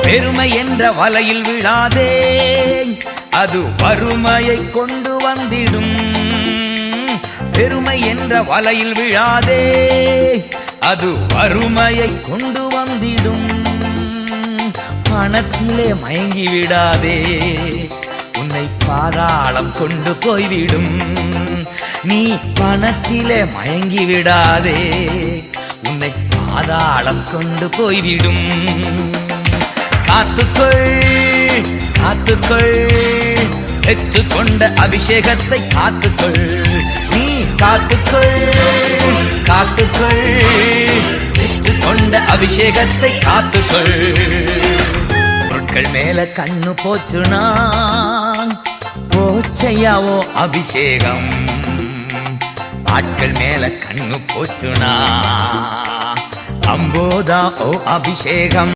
பெருமை என்ற வலையில் விழாதே, அது வறுமையை கொண்டு வந்திடும். பெருமை என்ற வலையில் விழாதே, அது வறுமையை கொண்டு வந்திடும். பணத்திலே மயங்கி விடாதே, உன்னை பாதாளம் கொண்டு போய்விடும். நீ பணத்திலே மயங்கி விடாதே, உன்னை பாதாளம் கொண்டு போய்விடும். காத்துக்கொள் காத்துக்கொள், பெற்றுக்கொண்ட அபிஷேகத்தை காத்துக்கொள். நீ காத்துக்கொள் காத்துக்கொள், பெற்றுக்கொண்ட அபிஷேகத்தை காத்துக்கொள். பொருட்கள் மேல கண்ணு போச்சுனா போச்சையாவோ அபிஷேகம். ஆட்கள் மேல கண்ணு போச்சுனா அம்போதா ஓ அபிஷேகம்.